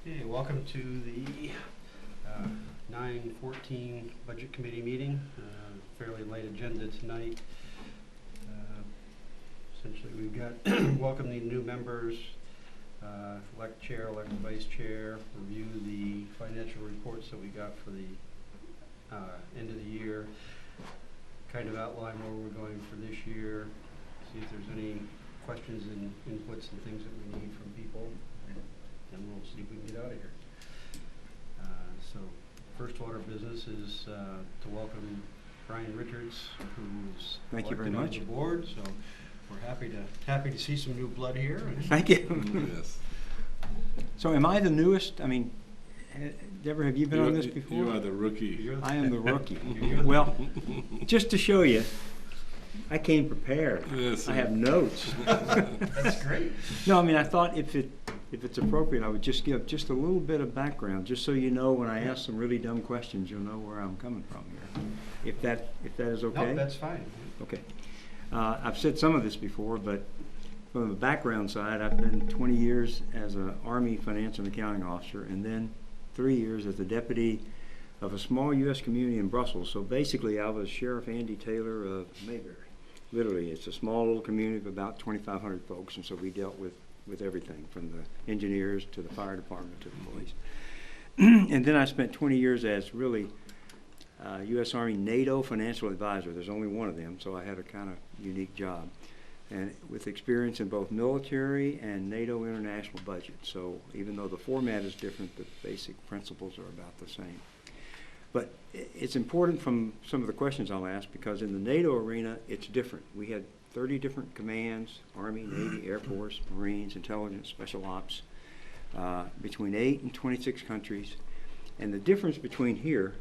Okay, welcome to the 9/14 Budget Committee meeting. Fairly light agenda tonight. Essentially, we've got welcome the new members, elect chair, elect vice chair, review the financial reports that we got for the end of the year, kind of outline where we're going for this year, see if there's any questions and inputs and things that we need from people. And we'll see if we can get out of here. So, first order of business is to welcome Brian Richards, who's elected on the board. So, we're happy to see some new blood here. Thank you. Yes. So, am I the newest? I mean, Deborah, have you been on this before? You are the rookie. I am the rookie. Well, just to show you, I came prepared. Yes, I have notes. That's great. No, I mean, I thought if it's appropriate, I would just give just a little bit of background, just so you know when I ask some really dumb questions, you'll know where I'm coming from here. If that is okay? No, that's fine. Okay. I've said some of this before, but from the background side, I've been 20 years as an Army finance and accounting officer, and then 3 years as the deputy of a small U.S. community in Brussels. So basically, I was Sheriff Andy Taylor of Mayberry. Literally, it's a small little community of about 2,500 folks, and so we dealt with everything from the engineers to the fire department to the police. And then I spent 20 years as really U.S. Army NATO financial advisor. There's only one of them, so I had a kind of unique job. And with experience in both military and NATO international budget. So even though the format is different, the basic principles are about the same. But it's important from some of the questions I'll ask, because in the NATO arena, it's different. We had 30 different commands: Army, Navy, Air Force, Marines, Intelligence, Special Ops, between 8 and 26 countries. And the difference between here,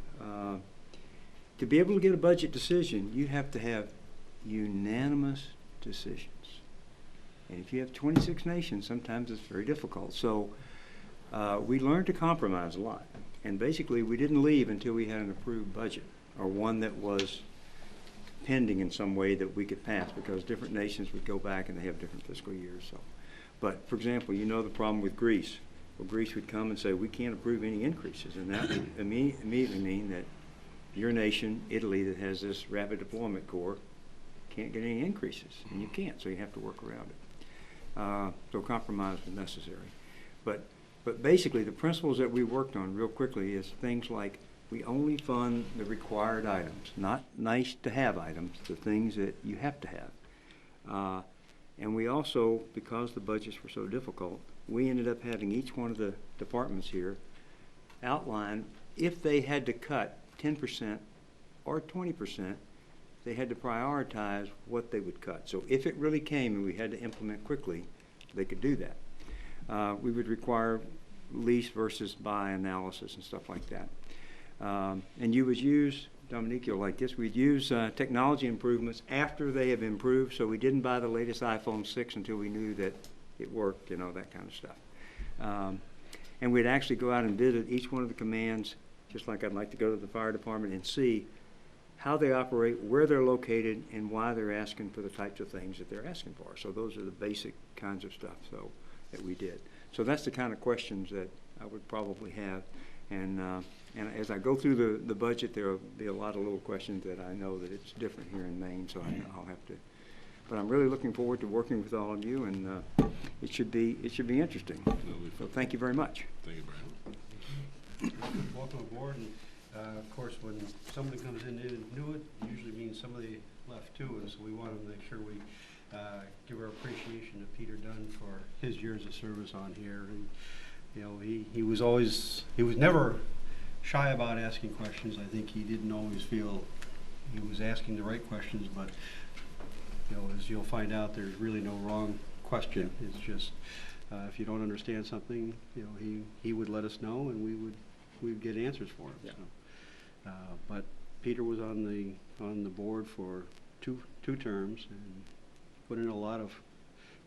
to be able to get a budget decision, you have to have unanimous decisions. And if you have 26 nations, sometimes it's very difficult. So we learned to compromise a lot. And basically, we didn't leave until we had an approved budget, or one that was pending in some way that we could pass, because different nations would go back and they have different fiscal years. So, but for example, you know the problem with Greece. Well, Greece would come and say, we can't approve any increases, and that would immediately mean that your nation, Italy, that has this rapid deployment corps, can't get any increases, and you can't, so you have to work around it. So compromise was necessary. But basically, the principles that we worked on real quickly is things like we only fund the required items, not nice-to-have items, the things that you have to have. And we also, because the budgets were so difficult, we ended up having each one of the departments here outline if they had to cut 10% or 20%, they had to prioritize what they would cut. So if it really came and we had to implement quickly, they could do that. We would require lease versus buy analysis and stuff like that. And you would use, Dominique, you'll like this, we'd use technology improvements after they have improved, so we didn't buy the latest iPhone 6 until we knew that it worked, you know, that kind of stuff. And we'd actually go out and visit each one of the commands, just like I'd like to go to the fire department and see how they operate, where they're located, and why they're asking for the types of things that they're asking for. So those are the basic kinds of stuff that we did. So that's the kind of questions that I would probably have. And as I go through the budget, there will be a lot of little questions that I know that it's different here in Maine, so I'll have to. But I'm really looking forward to working with all of you, and it should be interesting. So thank you very much. Thank you, Brian. Welcome aboard. And, of course, when somebody comes in new, it usually means somebody left too, and so we want to make sure we give our appreciation to Peter Dunn for his years of service on here. And you know, he was never shy about asking questions. I think he didn't always feel he was asking the right questions, but you know, as you'll find out, there's really no wrong question. It's just if you don't understand something, you know, he would let us know, and we would get answers for him. Yeah. So, but Peter was on the board for two terms and put in a lot of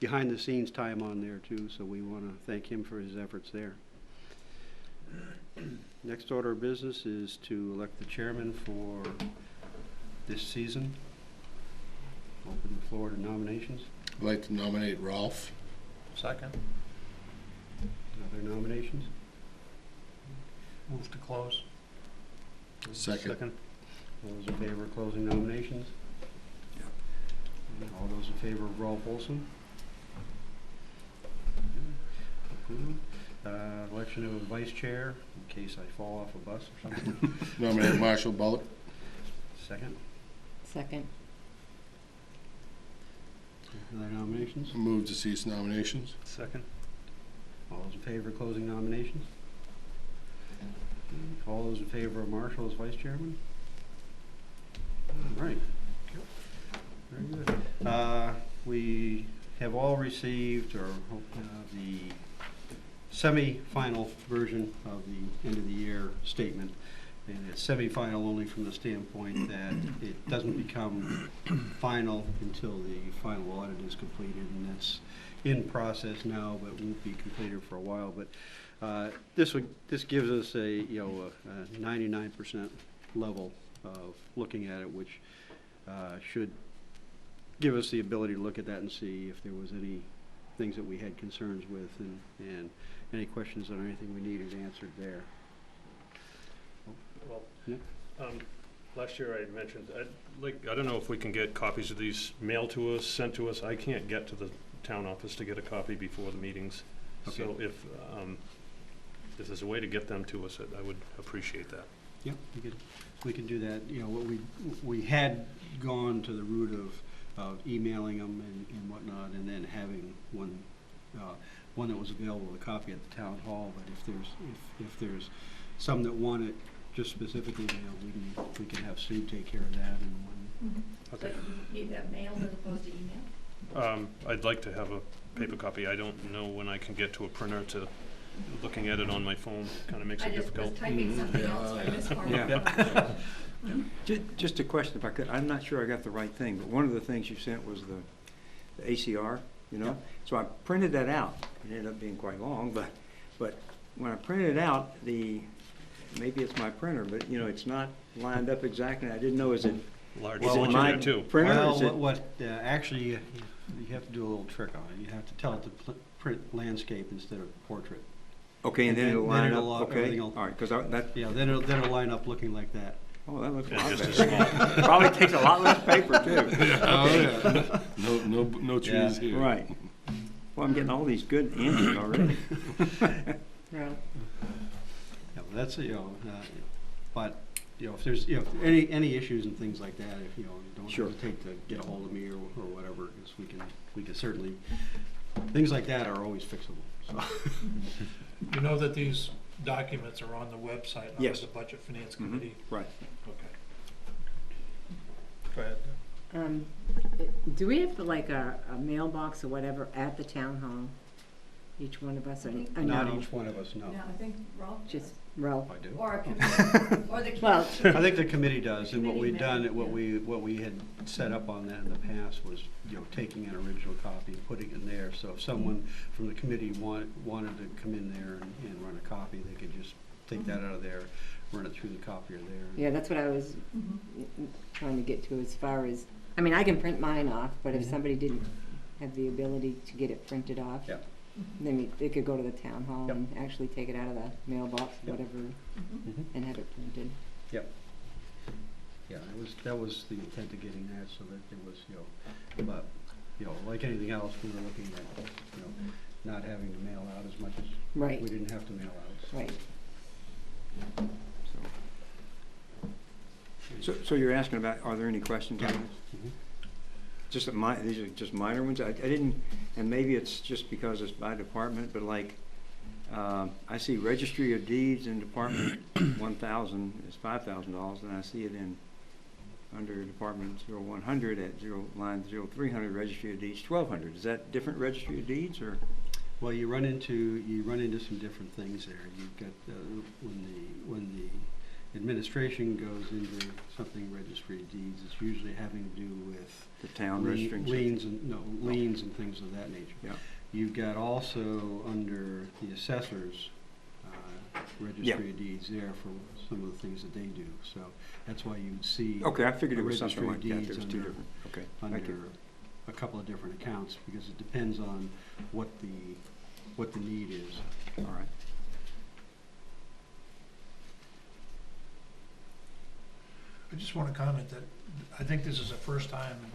behind the scenes time on there too, so we want to thank him for his efforts there. Next order of business is to elect the chairman for this season. Open the floor to nominations. I'd like to nominate Ralph. Second. Other nominations? Move to close. Second. All those in favor of closing nominations? And all those in favor of Rolf Olson? Approved. Election of vice chair, in case I fall off a bus or something. Nominate Marshall Bullock. Second. Second. Other nominations? Move to cease nominations. Second. All those in favor of closing nominations? All those in favor of Marshall as vice chairman? All right. Very good. We have all received or the semi-final version of the end of the year statement. And it's semi-final only from the standpoint that it doesn't become final until the final audit is completed, and that's in process now, but won't be completed for a while. But this gives us a 99% level of looking at it, which should give us the ability to look at that and see if there was any things that we had concerns with, and any questions on anything we needed answered there. Well, Nick? last year I mentioned, I don't know if we can get copies of these mailed to us, sent to us. I can't get to the town office to get a copy before the meetings. Okay. So if there's a way to get them to us, I would appreciate that. Yeah, we can do that. You know, what we had gone to the route of emailing them and whatnot, and then having one that was available, a copy at the town hall. But if there's some that want it just specifically mailed, we can have Sue take care of that and one. Okay. So you need that mailed as opposed to email? I'd like to have a paper copy. I don't know when I can get to a printer to, looking at it on my phone kind of makes it I just difficult. was typing something else for this form. Yeah. Just a question if I could. I'm not sure I got the right thing, but one of the things you sent was the ACR, you know? Yeah. So I printed that out. It ended up being quite long, but when I printed it out, maybe it's my printer, but you know, it's not lined up exactly. I didn't know, is it Large is it font my there too. printer? Well, Is it- actually, you have to do a little trick on it. You have to tell it to print landscape instead of portrait. Okay, and then it'll then line it'll, up, okay? everything will- All right, because that, Yeah, then it'll line up looking like that. oh, that looks a Yeah, lot just a better. Probably takes a lot less paper too. Oh, yeah. No trees Yeah. here. Right. Well, I'm getting all these good answers already. Right. Yeah, well, that's, but, if there's, any issues and things like that, if, don't Sure. hesitate to get a hold of me or whatever, because we can certainly, things like that are always fixable, so. Mm-hmm. You know that these documents are on the website, under Yes. the Budget Finance Mhm. Committee? Right. Okay. Go ahead. Do we have like a mailbox or whatever at the town hall? Each one of us, or Not no? each one of us, no. No, I think Ralph does. Just Ralph. I do. Or a committee, or the. Well, I think the committee does, and what Committee we've done, may, what we had set up on that in the past was, taking an original copy and putting it in there, so if someone from the committee wanted to come in there and run a copy, they could just take that out of there, run it through the copier there. yeah, that's what I was Mhm. trying to get to as far as, I mean, I can print mine off, but if Mhm. somebody didn't have the ability to get it printed off, Yeah. then they could go to the town hall Yep. and actually take it out of the mailbox, Yep. whatever, Mhm. Mhm. and have it printed. Yep. Yeah, that was the intent of getting that, so that it was, but, like anything else, we were looking at, not having to mail out as much as Right, we didn't have to mail out. So. right. So you're asking about, are there any questions on this? Mhm. Just these are just minor ones. I didn't, and maybe it's just because it's by department, but like, I see Registry of Deeds in Department 1,000 is $5,000, and I see it in under Department 0100 at line 0300 Registry of Deeds 1,200. Is that different Registry of Deeds or? Well, you run into some different things there. You've got when the administration goes into something Registry of Deeds, it's usually having to do with The town registering. liens and things of that nature. Yeah. You've got also under the assessors Registry of Deeds there for some of the things that they do. So that's why you'd see Okay, I figured a it was something Registry like of that. There was Deeds two under- different. Okay, under thank you. a couple of different accounts, because it depends on what the need is. All right. I just want to comment that I think this is the first time in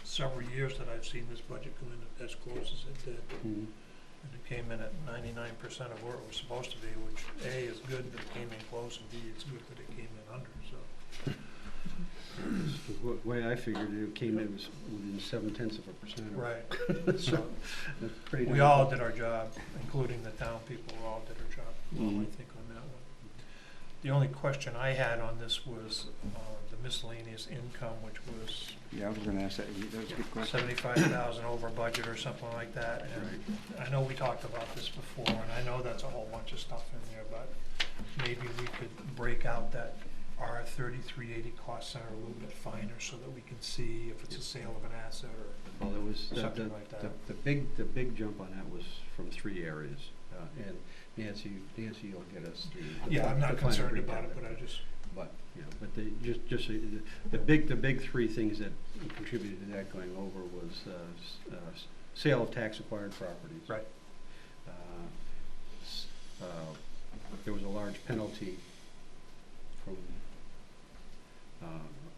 several years that I've seen this budget come in as close as it did. Mhm. And it came in at 99% of where it was supposed to be, which A, is good that it came in close, and B, it's good that it came in under, so. The way I figured it, it came in was within 0.7%. Right, so That's pretty we darn all good. did our job, including the town people, we all did our job, well, I Mhm. think on that one. The only question I had on this was the miscellaneous income, which was Yeah, I was gonna ask that, that was a good question. 75,000 over budget or something like that. And I know we talked about this before, and I know that's a whole bunch of stuff in there, but maybe we could break out that our 3380 cost center a little bit finer so that we can see if it's a sale of an asset or Well, it was, something like that. the big jump on that was from 3 areas. And Nancy will get us the. Yeah, I'm not the final concerned about breakdown. it, but I just, But, yeah, but just the big 3 things that contributed to that going over was sale of tax acquired properties. right, There was a large penalty from a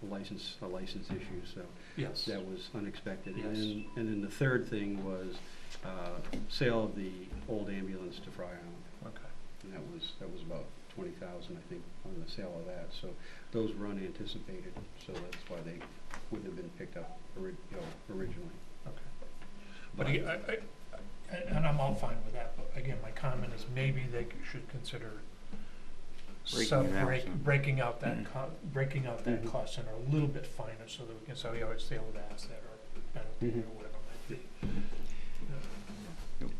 license issue, so yes. that was unexpected. Yes. And then the third thing was sale of the old ambulance to Fry Island. Okay, And that was about 20,000, I think, on the sale of that. So those were unanticipated, so that's why they wouldn't have been picked up originally. okay. But again, and I'm all fine with that, but again, my comment is maybe they should consider breaking out that Mhm. cost center a little bit finer so that we can say, oh, it's sale of asset or penalty or Mhm. whatever it might be.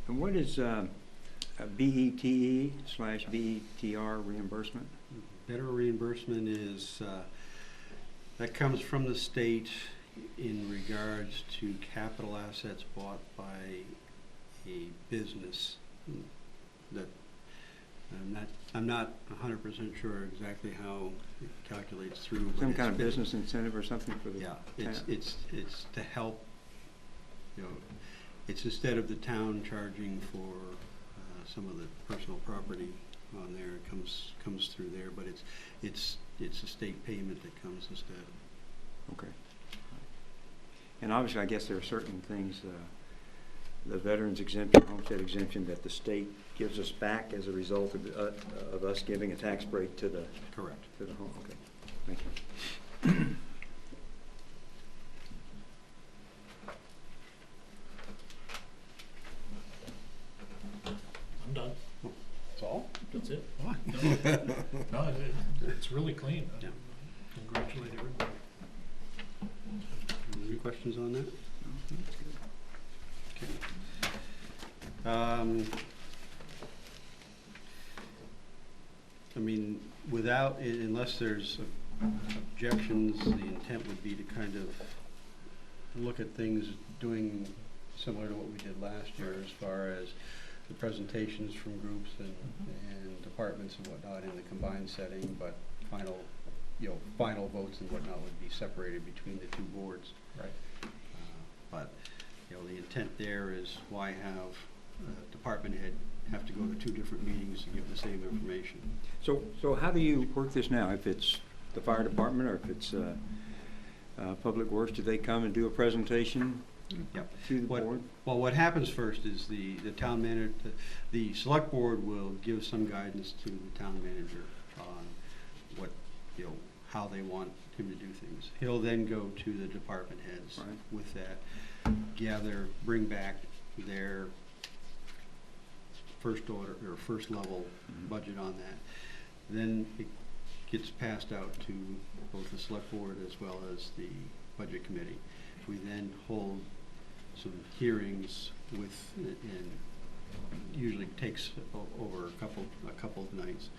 And what is BETE/BETR reimbursement? Better reimbursement is, that comes from the state in regards to capital assets bought by a business that, I'm not 100% sure exactly how it calculates through. but Some it's kind of been- business incentive or something for the Yeah, town? it's to help, it's instead of the town charging for some of the personal property on there, it comes through there, but it's a state payment that comes instead. Okay. And obviously, I guess there are certain things, the veterans exemption, homestead exemption, that the state gives us back as a result of us giving a tax break to the Correct. home. Okay, thank you. I'm done. That's all? That's it. No, it's really clean. Yeah. Congratulate everybody. Any questions on that? Okay. I mean, unless there's objections, the intent would be to kind of look at things doing similar to what we did last year as far as the presentations from groups and departments and whatnot in the combined setting, but final votes and whatnot would be separated between the 2 boards. Right. But, the intent there is why have a department head have to go to 2 different meetings to give the same information? So how do you work this now? If it's the fire department or if it's Public Works, do they come and do a presentation Yep. to the board? Well, what happens first is the town manager, the select board will give some guidance to the town manager on what, how they want him to do things. He'll then go to the department heads Right. with that, bring back their first order or first level Mhm. budget on that. Then it gets passed out to both the select board as well as the budget committee. We then hold some hearings and usually takes over a couple of nights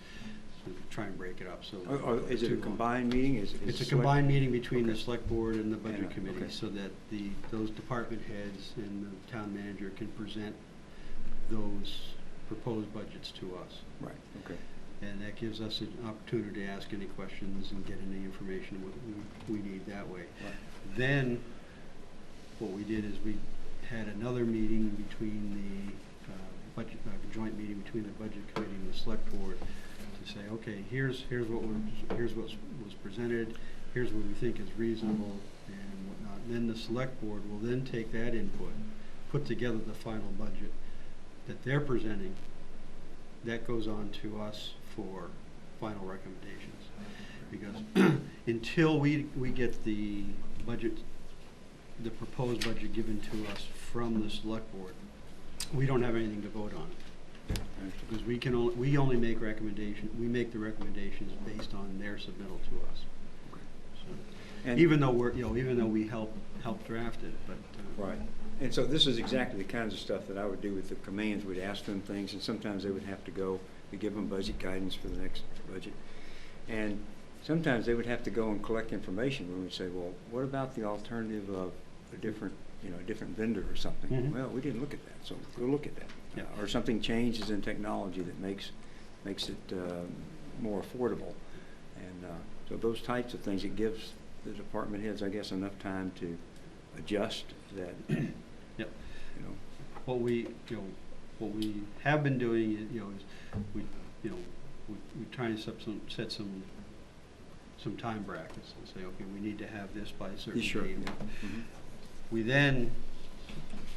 to try and break it up, so. Or is it a combined meeting? It's a select- combined meeting between the Okay. select board and the budget Yeah, committee, okay. so that those department heads and the town manager can present those proposed budgets to us. Right, okay. And that gives us an opportunity to ask any questions and get any information we need that way. Right. Then, what we did is we had another meeting between the joint meeting between the budget committee and the select board to say, okay, here's what was presented. here's what we think is reasonable and whatnot. And then the select board will then take that input, put together the final budget that they're presenting. That goes on to us for final recommendations. Because until we get the budget, the proposed budget given to us from the select board, we don't have anything to vote on. Because we only make recommendations, we make the recommendations based on their submittal to us. So, And- even though even though we help draft it, but. Right. And so this is exactly the kinds of stuff that I would do with the commands. We'd ask them things, and sometimes they would have to go, we give them budget guidance for the next budget. And sometimes they would have to go and collect information when we say, well, what about the alternative of a different vendor or something? Mhm. Well, we didn't look at that, so go look at that. Yeah. Or something changes in technology that makes it more affordable. And so those types of things, it gives the department heads, I guess, enough time to adjust that. Yep. You know, What we have been doing is, we try and set some time brackets and say, okay, we need to have this by a certain Sure. date. Yeah. Mhm. We then,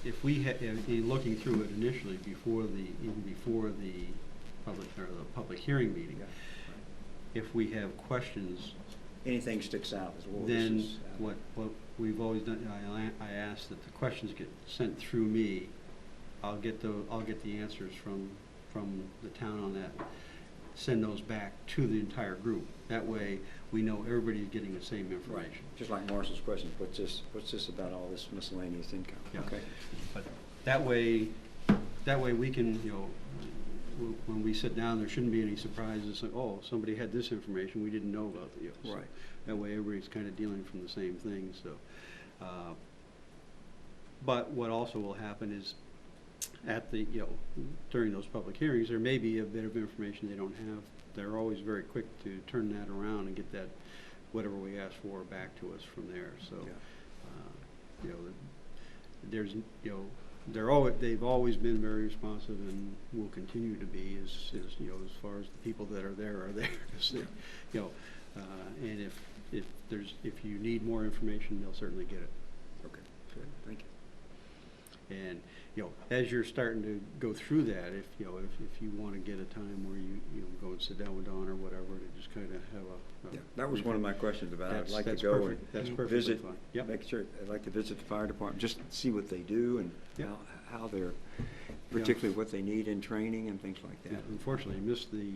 if we in looking through it initially even before the public hearing meeting, Yeah. if we have questions, Anything sticks out as well. then what we've always done, I ask that the questions get sent through me. I'll get the answers from the town on that, send those back to the entire group. That way, we know everybody's getting the same Right. information. Just like Marshall's question, what's this about all this miscellaneous income? Yeah. Okay. But that way we can, when we sit down, there shouldn't be any surprises, like, oh, somebody had this information we didn't know about. So Right. that way everybody's kind of dealing from the same thing, so. But what also will happen is at the, during those public hearings, there may be a bit of information they don't have. They're always very quick to turn that around and get that, whatever we ask for, back to us from there, so. Yeah. They've always been very responsive and will continue to be as far as the people that are there. 'Cause they, and if you need more information, they'll certainly get it. Okay, good, thank you. And, as you're starting to go through that, if you want to get a time where you go and sit down with Dawn or whatever, to just kind of have a. Yeah, that was one of my questions about, I'd That's- like to that's go perfect. and That's perfectly visit, fine. Yep. make sure, I'd like to visit the fire department, just see what they do and Yep. how they're, particularly what they need in training and things like Yeah, that. unfortunately, I missed the.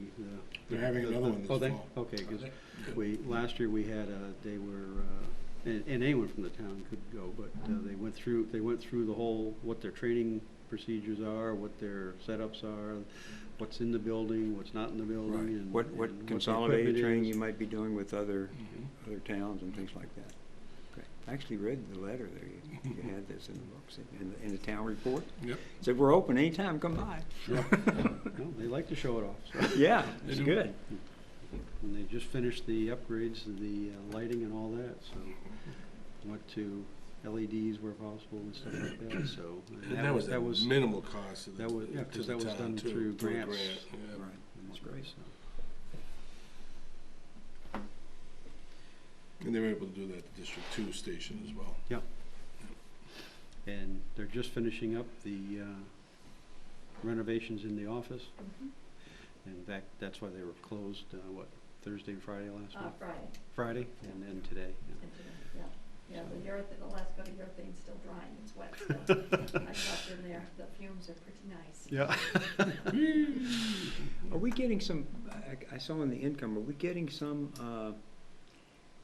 They're having another one this Oh, fall. okay, because last year we had, they were, and anyone from the town could go, but they went through the whole, what their training procedures are, what their setups are, what's in the building, what's not in the building, Right. and. What and the consolidated equipment training is. you might be doing with other Mhm. towns and things like that. Okay. I actually read the letter there, you had this in the books, in the town report. Yep. Said, we're open anytime, come by. Yeah. No, they like to show it off, so. Yeah, They it's do. good. And they just finished the upgrades, the lighting and all that, so went to LEDs where possible and stuff like that, so. And that was a minimal cost to the, that was- yeah, to 'cause the that was town, done too, through through a grants. grant, yeah. Right, that's great. And they were able to do that at the District 2 station as well. Yep. And they're just finishing up the renovations in the office. In fact, that's why they were closed, Thursday and Friday last week? Friday. Friday, and then today, Yeah, the last coat of urethane's still drying, it's wet still. I got in there, the fumes are pretty nice. Yeah. Are we getting some, I saw in the income, are we getting some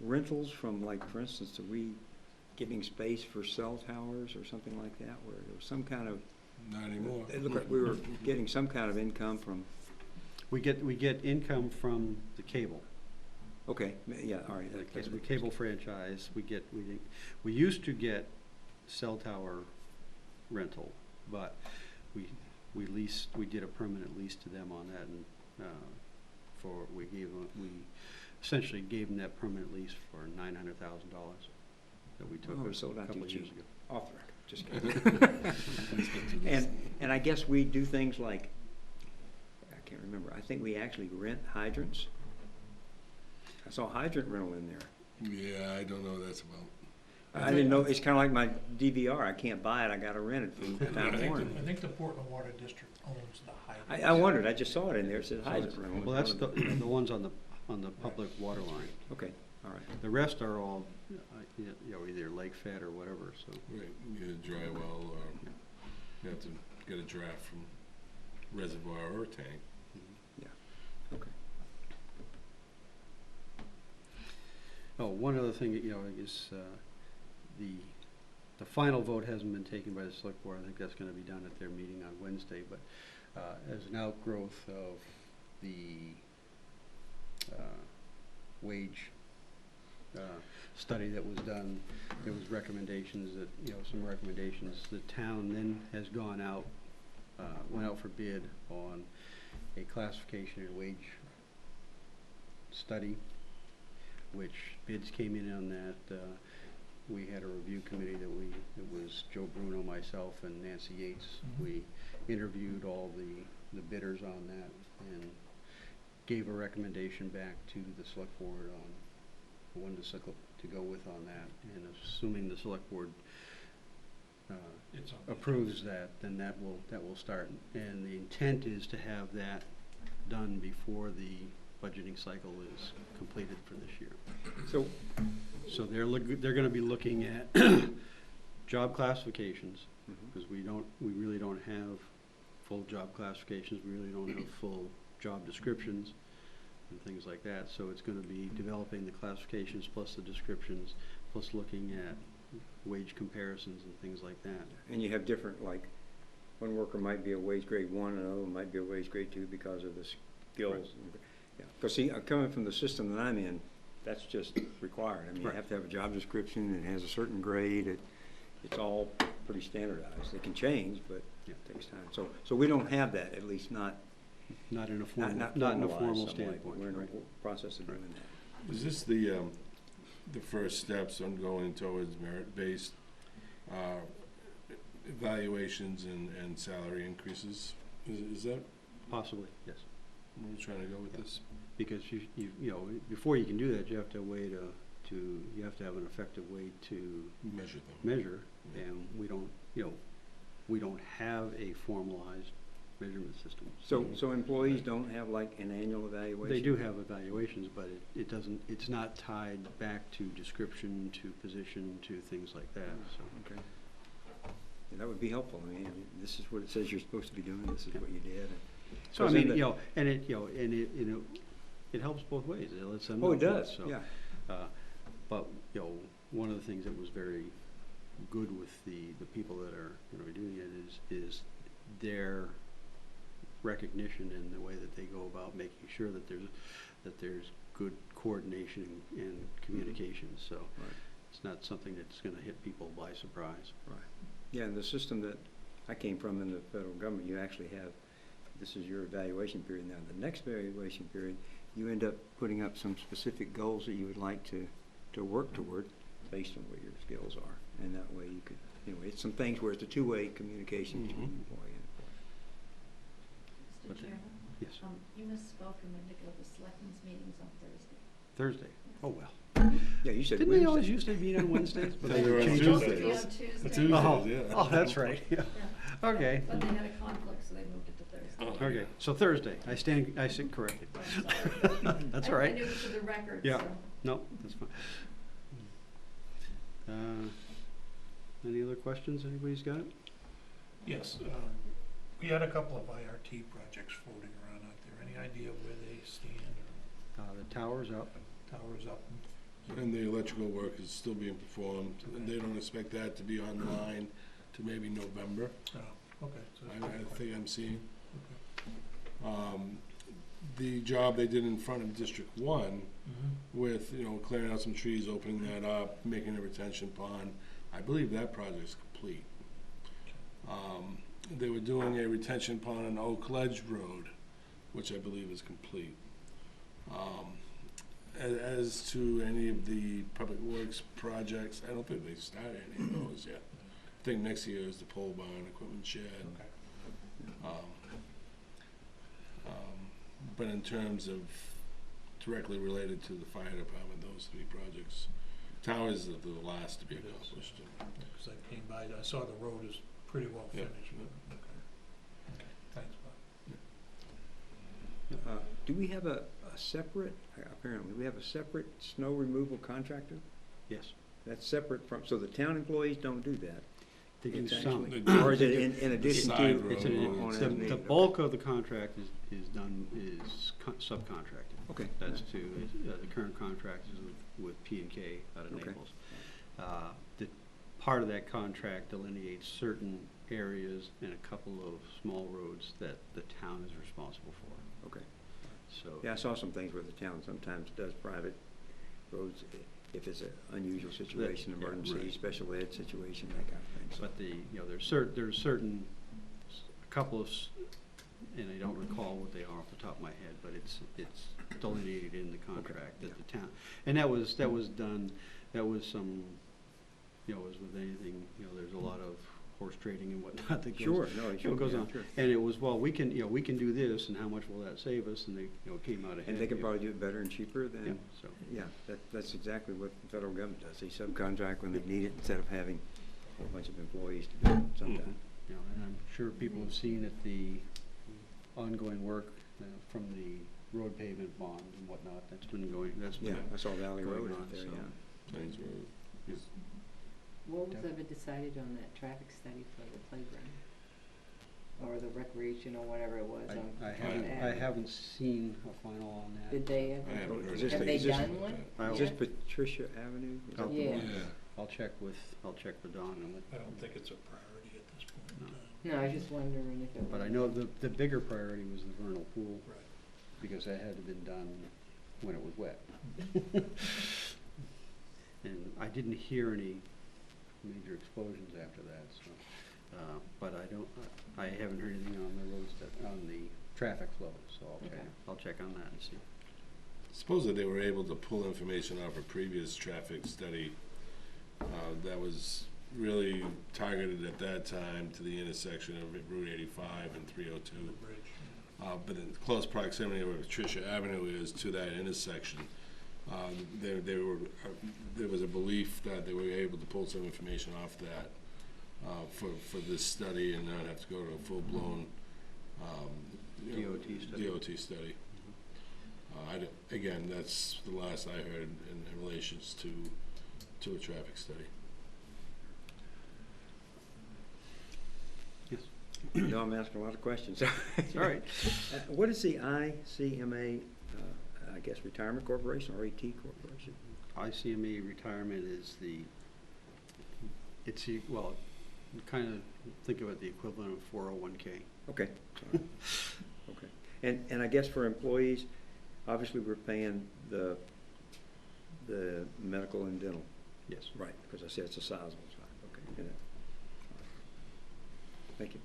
rentals from, like, for instance, are we getting space for cell towers or something like that, where there was some kind of, Not anymore. it looked like we were getting some kind of income from, We get income from the cable. okay, yeah, all right. As the cable franchise, we used to get cell tower rental, but we did a permanent lease to them on that, and we essentially gave them that permanent lease for $900,000 that we took Oh, a sold out couple too of years cheap. ago. Off the record, just kidding. And I guess we do things like, I can't remember, I think we actually rent hydrants. I saw hydrant rental in there. Yeah, I don't know what that's about. I didn't know, it's kinda like my DVR, I can't buy it, I gotta rent it from Time Warner. I think the Portland Water District owns the hydrant. I wondered, I just saw it in there, it said hydrant rental. Well, that's the ones on the public water line. Okay, all right. The rest are all, either lake fed or whatever, so. Right, you get a dry well, or you have to get a draft from reservoir or tank. Okay. Oh, one other thing, is, the final vote hasn't been taken by the select board. I think that's gonna be done at their meeting on Wednesday, but, as an outgrowth of the, wage, study that was done, there was recommendations that, some recommendations. The town then has gone out, went out for bid on a classification and wage study, which bids came in on that. We had a review committee it was Joe Bruno, myself, and Nancy Yates. Mhm. We interviewed all the bidders on that and gave a recommendation back to the select board on one to go with on that. And assuming the select board It's on the approves that, then that will start. And the intent is to have that done before the budgeting cycle is completed for this year. So they're gonna be looking at job classifications, because we really don't have full job classifications, we really don't have full job descriptions and things like that. So it's gonna be developing the classifications plus the descriptions, plus looking at wage comparisons and things like that. And you have different, like, one worker might be a wage grade 1, and another one might be a wage grade 2 because of the skills. Yeah, because see, coming from the system that I'm in, that's just required. I mean, you Right. have to have a job description, it has a certain grade, it's all pretty standardized. It can change, but Yeah. it takes time. So we don't have that, at least not Not in a not formal, not in a formalized formal somewhat. standpoint. We're in Right. the process of doing that. Is this the first steps on going towards merit-based evaluations and salary increases? Is that Possibly, yes. where we're trying to go with this? Because before you can do that, you have to have a way you have to have an effective way to Measure them. measure, Yeah. and we don't have a formalized measurement system. So employees don't have like an annual evaluation? They do have evaluations, but it's not tied back to description, to position, to things like that, so. Okay. Yeah, that would be helpful. I mean, this is what it says you're supposed to be doing, this is what you did. So I Because mean, in the- it helps both ways. It lets them Oh, know, it does, so. yeah. But, one of the things that was very good with the people that are gonna be doing it is their recognition in the way that they go about making sure that there's good coordination and communication, so. Right. It's not something that's gonna hit people by surprise. Yeah, and the system that I came from in the federal government, you actually have, this is your evaluation period now. The next evaluation period, you end up putting up some specific goals that you would like to work toward based on what your skills are. And that way you could, it's some things where it's a two-way communication between employee and employee. Mr. Okay. Chairman, Yes, you misspoke in particular, the selectmen's meeting's on Thursday. Thursday. Oh, well. Yeah, you said Didn't they always Wednesday. used to meet on Wednesdays? But They they were on changed it? Supposed to be Tuesdays. on Tuesday. Tuesdays, Oh, yeah. oh, that's right, yeah. Yeah. Okay, But they had a conflict, so they moved it to Thursday. okay, so Thursday, I sit corrected. I'm sorry. That's I all right. knew it for the record, Yeah. so. No, that's fine. Any other questions anybody's got? Yes, we had a couple of IRT projects floating around out there. Any idea where they stand or The tower's up. towers up? And the electrical work is still being performed, and they don't expect that to be online to maybe November, Oh, okay. So I think I'm seeing. Okay. The job they did in front of District One Mhm. with, clearing out some trees, opening that up, making a retention pond, I believe that project's complete. They were doing a retention pond on Oak Ledge Road, which I believe is complete. As to any of the public works projects, I don't think they've started any of those yet. I think next year is the pole barn, equipment shed. Okay. But in terms of directly related to the fire department, those three projects. Tower is the last to be It is. accomplished. Because I came by, I saw the road is pretty well Yeah. finished. Okay. Okay, thanks, Bob. Do we have a separate, apparently, we have a separate snow removal contractor? Yes. That's separate from, so the town employees don't do that? They do It's some. actually- They do. Or is it in addition Side to? road. It's on as the needed? bulk of the contract is subcontracted. Okay. That's to, the current contract is with P&K out of Okay. Naples. The part of that contract delineates certain areas and a couple of small roads that the town is responsible for. Okay. So, Yeah, I saw some things where the town sometimes does private roads if it's an unusual situation, yeah, emergency, right. special ed situation, that kind of thing. So- but there's certain, a couple of, and I don't recall what they are off the top of my head, but it's delineated in the contract that the town, and that was done, that was some, as with anything, there's a lot of horse trading and whatnot that goes. Sure, no, it should, goes yeah, on. sure. And it was, well, we can do this, and how much will that save us? And they, came out ahead. And they can probably do it better and cheaper Yeah, than, so, yeah, that's exactly what the federal government does. They subcontract when they need it instead of having a whole bunch of employees to do it sometimes. and I'm sure people have seen that the ongoing work from the road pavement bond and whatnot, that's been Yeah, I saw Valley going Road on, out there, so- yeah. Plains Road. What was Yeah. ever decided on that traffic study for the playground? Or the recreation or whatever it was? I haven't seen a final on that. Did they I ever? haven't heard. Is this Have the- they is this- done one? I Is will- this Patricia Avenue? Is that the Yeah. one? Yeah. I'll check with Don and I don't think it's a priority at this point in No. time. No, I was just wondering if it was. but I know the bigger priority was the vernal pool, Right. because that had to been done when it was wet. And I didn't hear any major explosions after that, so, but I haven't heard anything on the roads on the traffic flow, so Okay. I'll check on that and see. Supposedly they were able to pull information off a previous traffic study that was really targeted at that time to the intersection of Route 85 and 302. The bridge. But in close proximity where Patricia Avenue is to that intersection, there was a belief that they were able to pull some information off that for this study and not have to go to a full-blown DOT study. DOT study. Again, that's the last I heard in relations to a traffic study. Yes. No, I'm asking a lot of questions. All right. What is the ICMA, I guess Retirement Corporation or AT Corporation? ICMA retirement is well, kind of think of it the equivalent of 401K. Okay, sorry. Okay. And I guess for employees, obviously we're paying the medical and dental. Yes. Right, because I said it's a sizable side, okay. Yeah. Thank you.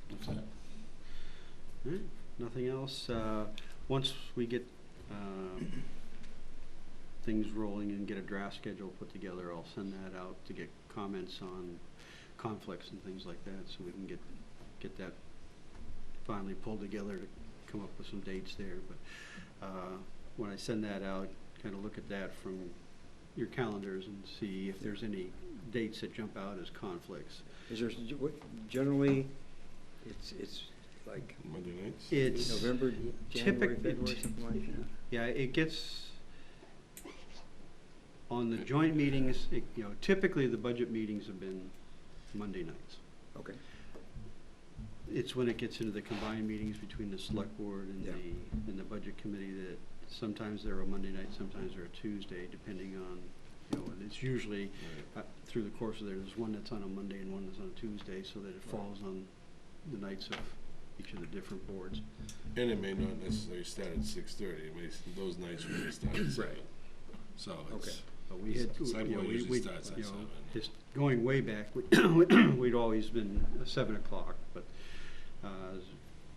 What's that? All right, nothing else. Once we get things rolling and get a draft schedule put together, I'll send that out to get comments on conflicts and things like that, so we can get that finally pulled together to come up with some dates there. But when I send that out, kind of look at that from your calendars and see if there's any dates that jump out as conflicts. Is there, generally, it's like Monday nights? It's November, January, typic- February, something like that? Yeah, it gets, on the joint meetings, typically the budget meetings have been Monday nights. Okay, It's when it gets into the combined meetings between the select board and Yeah. the budget committee that sometimes they're a Monday night, sometimes they're a Tuesday, depending on, and it's usually, through the course of there's one that's on a Monday and one that's on a Tuesday, so that it falls on the nights of each of the different boards. And it may not necessarily start at 6:30, it may, those nights may start at 7. So Okay. it's, But we had, Sidewalk usually starts at 7. just going way back, we'd always been 7 o'clock, but as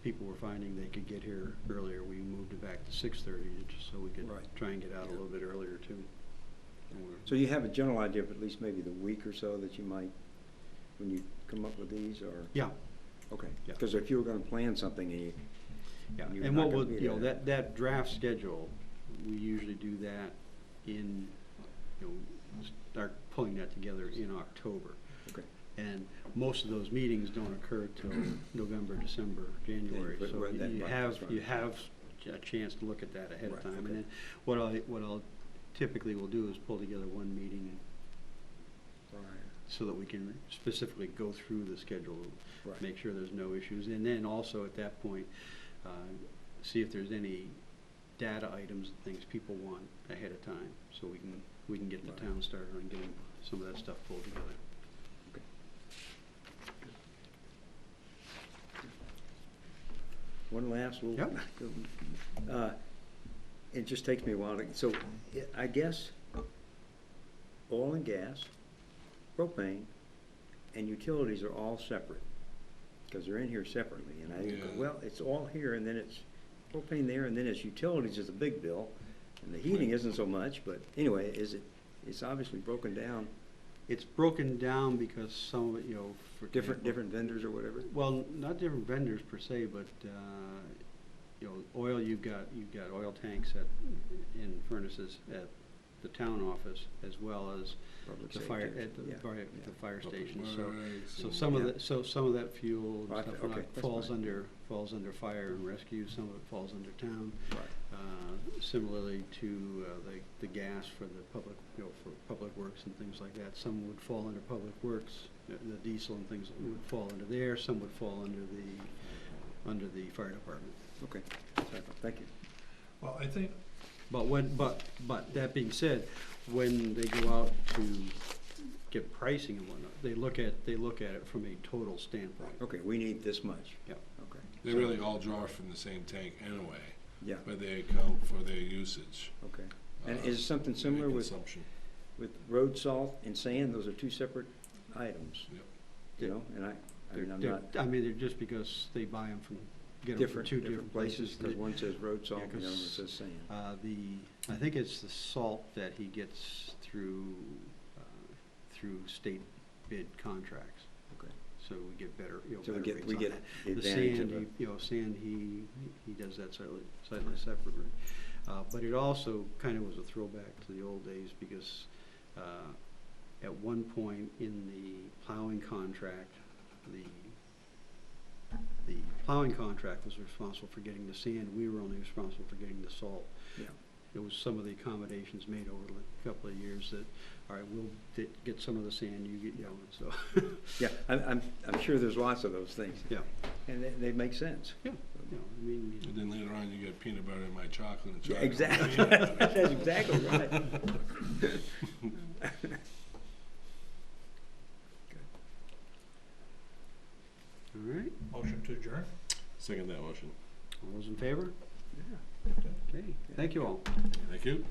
people were finding they could get here earlier, we moved it back to 6:30, just so we could Right. try and get out a little bit earlier too. so you have a general idea of at least maybe the week or so that you might, when you come up with these, or? Yeah, Okay, Yeah. because if you were gonna plan something and you, Yeah, You're and not what gonna we'll, be you know, there. that draft schedule, we usually do that in, you know, start pulling that together in October. okay, And most of those meetings don't occur till November, December, January. but So when that you right, have, that's right. you have a chance to look at that ahead of Right, time. okay. And then what I'll typically will do is pull together one meeting and so that we can specifically go through the schedule, Right. make sure there's no issues. And then also at that point, see if there's any data items and things people want ahead of time, so we can get the Right. town started on getting some of that stuff pulled together. One last little. Yep. It just takes me a while to, so I guess oil and gas, propane, and utilities are all separate. Because they're in here separately, and I go, Yeah. well, it's all here, and then it's propane there, and then it's utilities is a big bill, and the heating isn't so much, but anyway, it's obviously broken down, It's broken down because some of it, you know, for different example- vendors or whatever? Well, not different vendors per se, but, you know, oil, you've got oil tanks in furnaces at the town office, as well as Public the safety, fire, at the yeah, fire, yeah. the fire Public station, so. works So and- some of Yeah. that, some of that fuel and Okay, stuff okay, like that's falls fine. under fire and rescue, some of it falls under town. Right. Similarly to, the gas for the public, you know, for public works and things like that, some would fall under public works, the diesel and things would fall under there, some would fall under the fire department. Okay, thank you. Well, I think, But that being said, when they go out to get pricing and whatnot, they look at it from a total standpoint. Okay, we need this much. Yep. Okay, They really all draw from the same tank anyway, yeah, but they account for their usage. okay. And uh, is something and similar with consumption. road salt and sand? Those are two separate items. Yep. You know, and I mean, I'm They're- not they're just because they buy them from, get them from different, two different places, because They- one says road salt Yeah, and the other one 'cause, says sand. I think it's the salt that he gets through state bid contracts, Okay. so we get better, you know, So we better get, rates we on get that. the The advantage sand, of a, you know, sand, he does that slightly separately. But it also kind of was a throwback to the old days, because at one point in the plowing contract, the plowing contract was responsible for getting the sand, we were only responsible for getting the salt. yeah, It was some of the accommodations made over the couple of years that, all right, we'll get some of the sand, you get, you know, so. yeah, I'm sure there's lots of those things, Yeah, and they make sense. yeah, you know, I mean, And then later on, you get peanut butter in my chocolate and Yeah, chocolate. exactly, that's exactly right. all right, motion to adjourn? Second that motion. all those in favor? Yeah. Okay, thank you all. Thank you.